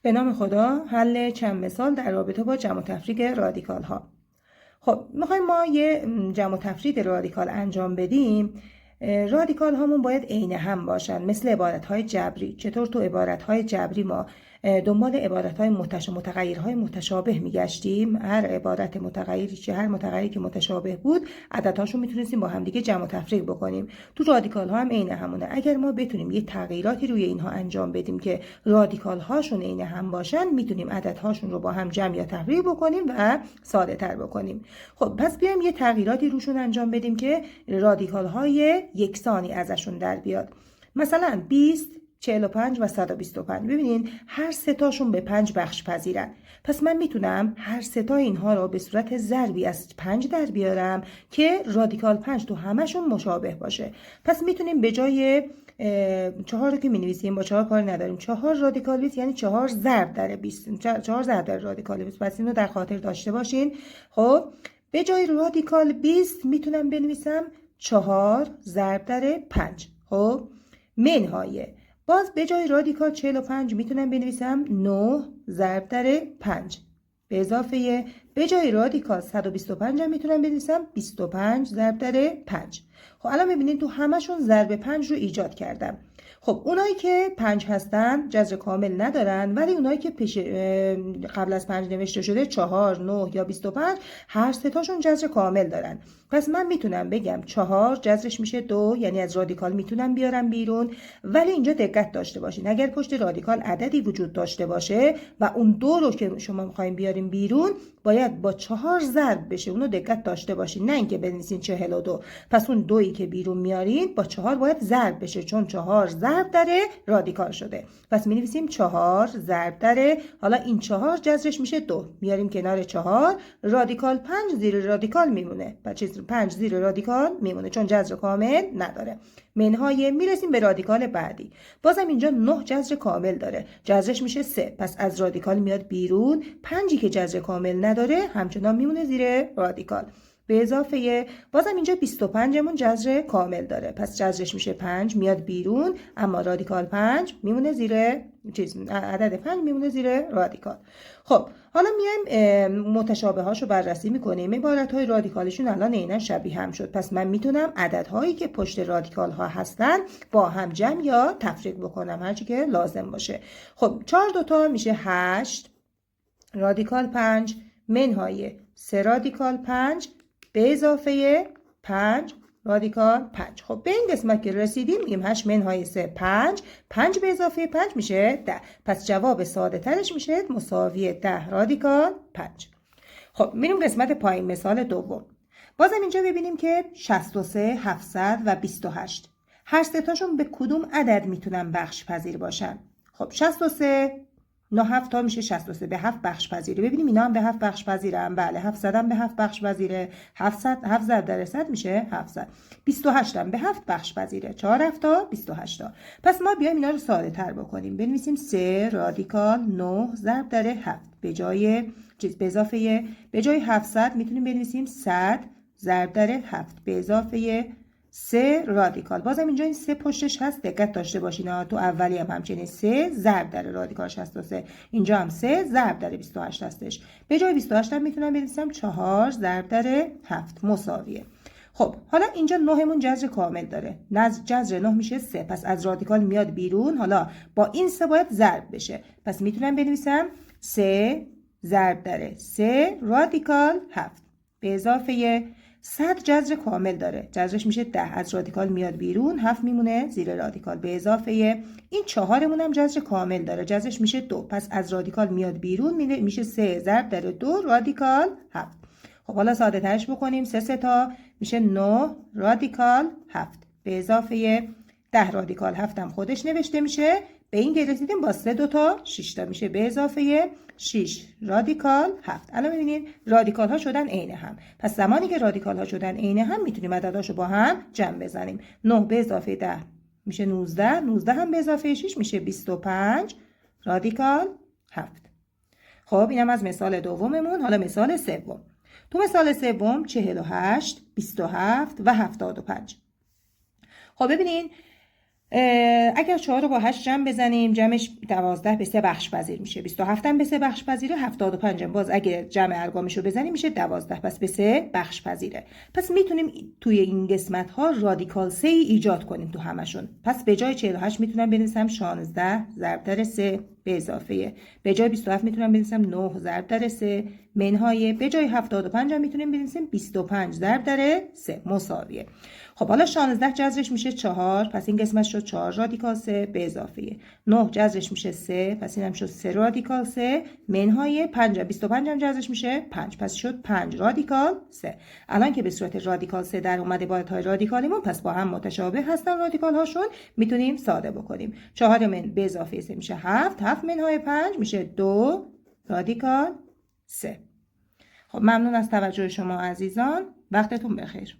به نام خدا. حل چند مثال در رابطه با جمع و تفریق رادیکال ها. خب میخوایم ما یه جمع و تفریق رادیکال انجام بدیم. رادیکال هامون باید عین هم باشن، مثل عبارت های جبری. چطور تو عبارت های جبری ما دنبال عبارت های متغیرهای متشابه میگشتیم، هر عبارت متغیری چه هر متغیری که متشابه بود عددهاشون میتونستیم با همدیگه جمع و تفریق بکنیم. تو رادیکال ها هم عین همونه. اگر ما بتونیم یه تغییراتی روی اینها انجام بدیم که رادیکال هاشون عین هم باشن، میتونیم عددهاشون رو با هم جمع یا تفریق بکنیم و ساده تر بکنیم. خب پس بیایم یه تغییراتی روشون انجام بدیم که رادیکال های یکسانی ازشون در بیاد. مثلا 20 45 و 125. ببینین هر سه تاشون به 5 بخش پذیرن. پس من میتونم هر سه تا اینها رو به صورت ضربی از 5 در بیارم که رادیکال 5 تو همشون مشابه باشه. پس میتونیم به جای 4 رو که مینویسیم، با 4 کار نداریم، 4 رادیکال 20 یعنی 4 ضرب در 20، 4 ضرب در رادیکال 20. پس اینو در خاطر داشته باشین. خب به جای رادیکال 20 میتونم بنویسم 4 ضرب در 5. خب منهای باز به جای رادیکال 45 میتونم بنویسم 9 ضرب در 5. به اضافه به جای رادیکال 125 هم میتونم بنویسم 25 ضرب در 5. خب الان میبینید تو همشون ضرب 5 رو ایجاد کردم. خب اونایی که 5 هستن جذر کامل ندارن، ولی اونایی که قبل از 5 نوشته شده 4 9 یا 25 هر سه تاشون جذر کامل دارن. پس من میتونم بگم 4 جذرش میشه 2، یعنی از رادیکال میتونم بیارم بیرون. ولی اینجا دقت داشته باشین، اگر پشت رادیکال عددی وجود داشته باشه و اون 2 رو که شما میخوایم بیاریم بیرون باید با 4 ضرب بشه. اونو دقت داشته باشین، نه اینکه بنویسین 42. پس اون 2ی که بیرون میارین با 4 باید ضرب بشه، چون 4 ضرب در رادیکال شده. پس می‌نویسیم 4 ضرب در، حالا این 4 جذرش میشه 2، میاریم کنار 4، رادیکال 5 زیر رادیکال میمونه. پس 5 زیر رادیکال میمونه چون جذر کامل نداره. منهای میرسیم به رادیکال بعدی. بازم اینجا 9 جذر کامل داره، جذرش میشه 3. پس از رادیکال میاد بیرون. 5 که جذر کامل نداره همچنان میمونه زیر رادیکال. به اضافه بازم اینجا 25 مون جذر کامل داره، پس جذرش میشه 5 میاد بیرون، اما رادیکال 5 میمونه زیر عدد 5 میمونه زیر رادیکال. خب حالا میایم متشابه هاشو بررسی میکنیم. عبارت های رادیکالشون الان عیناً شبیه هم شد. پس من میتونم عددهایی که پشت رادیکال ها هستن با هم جمع یا تفریق بکنم، هرچی که لازم باشه. خب 4 دوتا میشه 8 رادیکال 5 منهای 3 رادیکال 5 به اضافه 5 رادیکال 5. خب به این قسمت که رسیدیم میگیم 8 منهای 3 5. 5 به اضافه 5 میشه 10. پس جواب ساده ترش میشه مساوی 10 رادیکال 5. خب میریم قسمت پایین، مثال دوم. بازم اینجا ببینیم که 63 700 و 28 هر سه تاشون به کدوم عدد میتونن بخش پذیر باشن؟ خب 63 نه 7 تا میشه 63 به 7 بخش پذیره. ببینیم اینا هم به 7 بخش پذیرن. بله 700 هم به 7 بخش پذیره. 700 ضرب در 100 میشه 700. 28 هم به 7 بخش پذیره. 4 7 تا 28 تا. پس ما بیایم اینا رو ساده تر بکنیم. بنویسیم 3 رادیکال 9 ضرب در 7 به جای به اضافه به جای 700 میتونیم بنویسیم 100 ضرب در 7 به اضافه 3 رادیکال. بازم اینجا این 3 پشتش هست، دقت داشته باشین. تو اولی هم همچنین 3 ضرب در رادیکال 63. اینجا هم 3 ضرب در 28 هستش. به جای 28 هم میتونم بنویسم 4 ضرب در 7 مساویه. خب حالا اینجا 9 مون جذر کامل داره. جذر 9 میشه 3. پس از رادیکال میاد بیرون. حالا با این 3 باید ضرب بشه. پس میتونم بنویسم 3 ضرب در 3 رادیکال 7 به اضافه 100 جذر کامل داره، جذرش میشه 10. از رادیکال میاد بیرون، 7 میمونه زیر رادیکال. به اضافه این 4 مون هم جذر کامل داره، جذرش میشه 2. پس از رادیکال میاد بیرون، میشه 3 ضرب در 2 رادیکال 7. خب حالا ساده ترش بکنیم. 3 تا میشه 9 رادیکال 7 به اضافه 10 رادیکال 7 هم خودش نوشته میشه. به این که رسیدیم با 3 تا 6 تا میشه به اضافه 6 رادیکال 7. الان ببینید رادیکال ها شدن عین هم. پس زمانی که رادیکال ها شدن عین هم میتونیم عدداشو با هم جمع بزنیم. 9 به اضافه 10 میشه 19. 19 هم به اضافه 6 میشه 25 رادیکال 7. خب اینم از مثال دوممون. حالا مثال سوم. تو مثال سوم 48 27 و 75. خب ببینین اگر 4 رو با 8 جمع بزنیم جمعش 12 به 3 بخش پذیر میشه. 27 هم به 3 بخش پذیره. 75 هم باز اگه جمع ارقامش رو بزنیم میشه 12 پس به 3 بخش پذیره. پس میتونیم توی این قسمت ها رادیکال 3 ایجاد کنیم تو همشون. پس به جای 48 میتونم بنویسم 16 ضرب در 3 به اضافه، به جای 27 میتونم بنویسم 9 ضرب در 3 منهای، به جای 75 هم میتونیم بنویسیم 25 ضرب در 3 مساویه. خب حالا 16 جذرش میشه 4 پس این قسمت شد 4 رادیکال 3 به اضافه 9 جذرش میشه 3 پس اینم شد 3 رادیکال 3 منهای 5 25 هم جذرش میشه 5 پس شد 5 رادیکال 3. الان که به صورت رادیکال 3 در اومده باعثهای رادیکالیمون پس با هم متشابه هستن رادیکال هاشون، میتونیم ساده بکنیم. 4 من به اضافه 3 میشه 7 منهای 5 میشه 2 رادیکال 3. خب ممنون از توجه شما عزیزان، وقتتون بخیر.